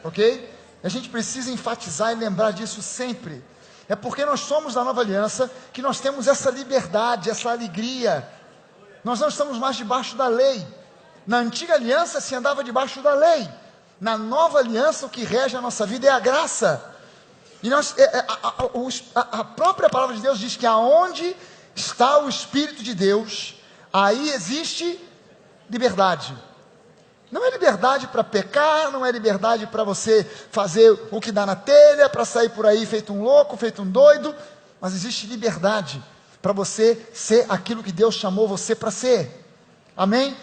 ok? A gente precisa enfatizar e lembrar disso sempre. É porque nós somos da nova aliança que nós temos essa liberdade, essa alegria. Nós não estamos mais debaixo da lei. Na antiga aliança se andava debaixo da lei. Na nova aliança o que rege a nossa vida é a graça. E a própria palavra de Deus diz que aonde está o Espírito de Deus, aí existe liberdade. Não é liberdade para pecar, não é liberdade para você fazer o que dá na telha, para sair por aí feito um louco, feito um doido, mas existe liberdade para você ser aquilo que Deus chamou você para ser. Amém?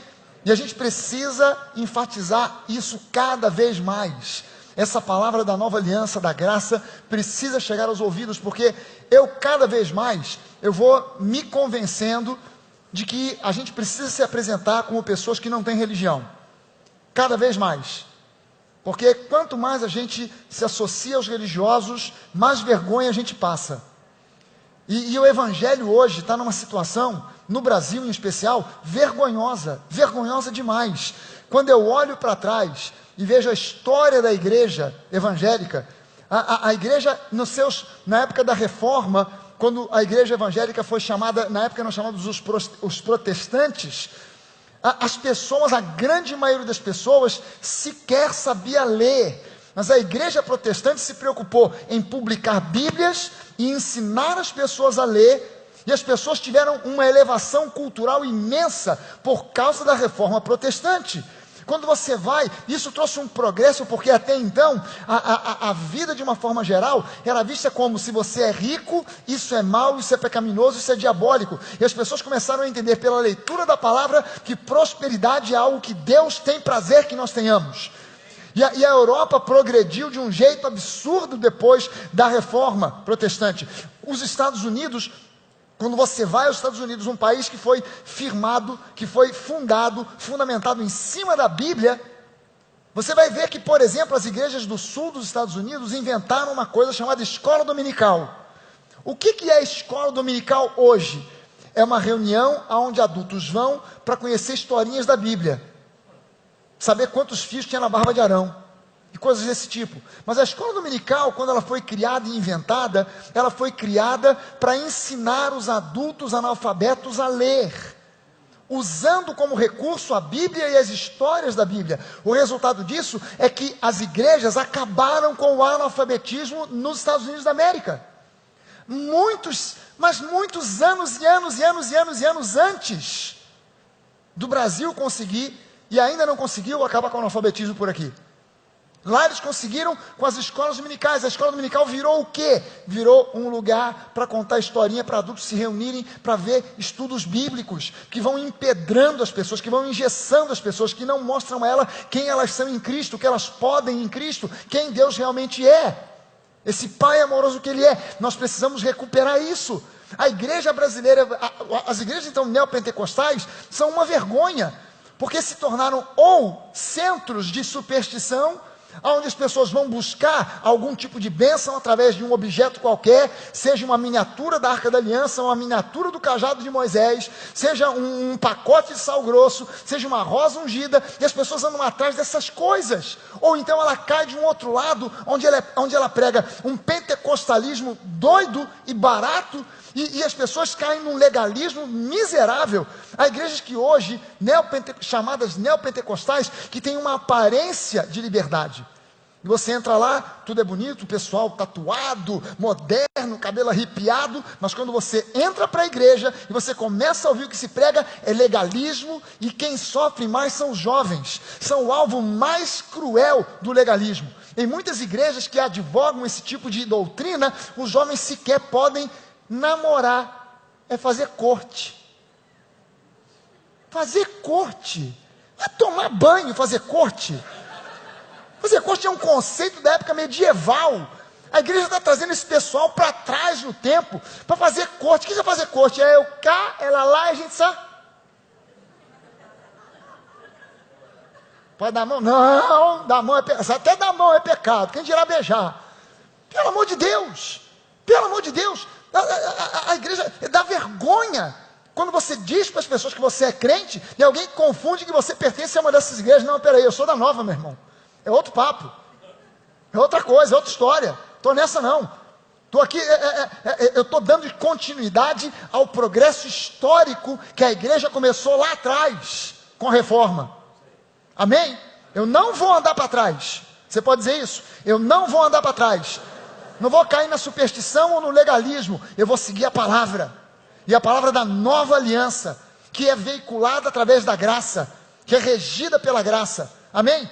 E a gente precisa enfatizar isso cada vez mais. Essa palavra da nova aliança, da graça, precisa chegar aos ouvidos, porque cada vez mais, eu vou me convencendo de que a gente precisa se apresentar como pessoas que não têm religião. Cada vez mais. Porque quanto mais a gente se associa aos religiosos, mais vergonha a gente passa. E o evangelho hoje está numa situação, no Brasil em especial, vergonhosa demais. Quando eu olho para trás e vejo a história da igreja evangélica, a igreja na época da reforma, quando a igreja evangélica foi chamada, na época nós chamamos os protestantes, as pessoas, a grande maioria das pessoas, sequer sabia ler. Mas a igreja protestante se preocupou em publicar bíblias e ensinar as pessoas a ler. E as pessoas tiveram uma elevação cultural imensa por causa da reforma protestante. Quando você vai, isso trouxe um progresso, porque até então, a vida de uma forma geral, era vista como: se você é rico, isso é mal, isso é pecaminoso, isso é diabólico. E as pessoas começaram a entender pela leitura da palavra, que prosperidade é algo que Deus tem prazer que nós tenhamos. E a Europa progrediu de um jeito absurdo depois da reforma protestante. Os Estados Unidos, quando você vai aos Estados Unidos, um país que foi firmado, que foi fundamentado em cima da Bíblia, você vai ver que, por exemplo, as igrejas do sul dos Estados Unidos inventaram uma coisa chamada escola dominical. O que é a escola dominical hoje? É uma reunião onde adultos vão para conhecer historinhas da Bíblia, saber quantos fios tinha na barba de Arão, e coisas desse tipo. Mas a escola dominical, quando ela foi criada e inventada, ela foi criada para ensinar os adultos analfabetos a ler, usando como recurso a Bíblia e as histórias da Bíblia. O resultado disso é que as igrejas acabaram com o analfabetismo nos Estados Unidos da América. Muitos anos e anos antes do Brasil conseguir, e ainda não conseguiu, acabar com o analfabetismo por aqui. Lá eles conseguiram com as escolas dominicais. A escola dominical virou o quê? Virou um lugar para contar historinha, para adultos se reunirem, para ver estudos bíblicos, que vão empedrando as pessoas, que vão engessando as pessoas, que não mostram a ela quem elas são em Cristo, o que elas podem em Cristo, quem Deus realmente é, esse Pai amoroso que Ele é. Nós precisamos recuperar isso. A igreja brasileira, as igrejas então neopentecostais, são uma vergonha, porque se tornaram ou centros de superstição, onde as pessoas vão buscar algum tipo de bênção através de um objeto qualquer, seja uma miniatura da Arca da Aliança, uma miniatura do cajado de Moisés, seja um pacote de sal grosso, seja uma rosa ungida, e as pessoas andam atrás dessas coisas. Ou então ela cai de um outro lado, onde ela prega um pentecostalismo doido e barato, e as pessoas caem num legalismo miserável. Há igrejas que hoje, chamadas neopentecostais, que têm uma aparência de liberdade. E você entra lá, tudo é bonito, o pessoal tatuado, moderno, cabelo arrepiado, mas quando você entra para a igreja e você começa a ouvir o que se prega, é legalismo, e quem sofre mais são os jovens, são o alvo mais cruel do legalismo. Em muitas igrejas que advogam esse tipo de doutrina, os jovens sequer podem namorar, é fazer corte. Fazer corte, é tomar banho, fazer corte. Fazer corte é um conceito da época medieval. A igreja está trazendo esse pessoal para trás no tempo, para fazer corte. O que é fazer corte? É eu cá, ela lá, e a gente sabe. Pode dar a mão? Não, dar a mão é pecado. Até dar a mão é pecado, quem dirá beijar? Pelo amor de Deus, pelo amor de Deus. A igreja dá vergonha quando você diz para as pessoas que você é crente e alguém confunde que você pertence a uma dessas igrejas. Não, peraí, eu sou da nova, meu irmão, é outro papo. É outra coisa, é outra história. Estou nessa não. Estou aqui, eu estou dando continuidade ao progresso histórico que a igreja começou lá atrás, com a reforma. Amém? Eu não vou andar para trás. Você pode dizer isso? Eu não vou andar para trás. Não vou cair na superstição ou no legalismo. Eu vou seguir a palavra. E a palavra da nova aliança, que é veiculada através da graça, que é regida pela graça. Amém?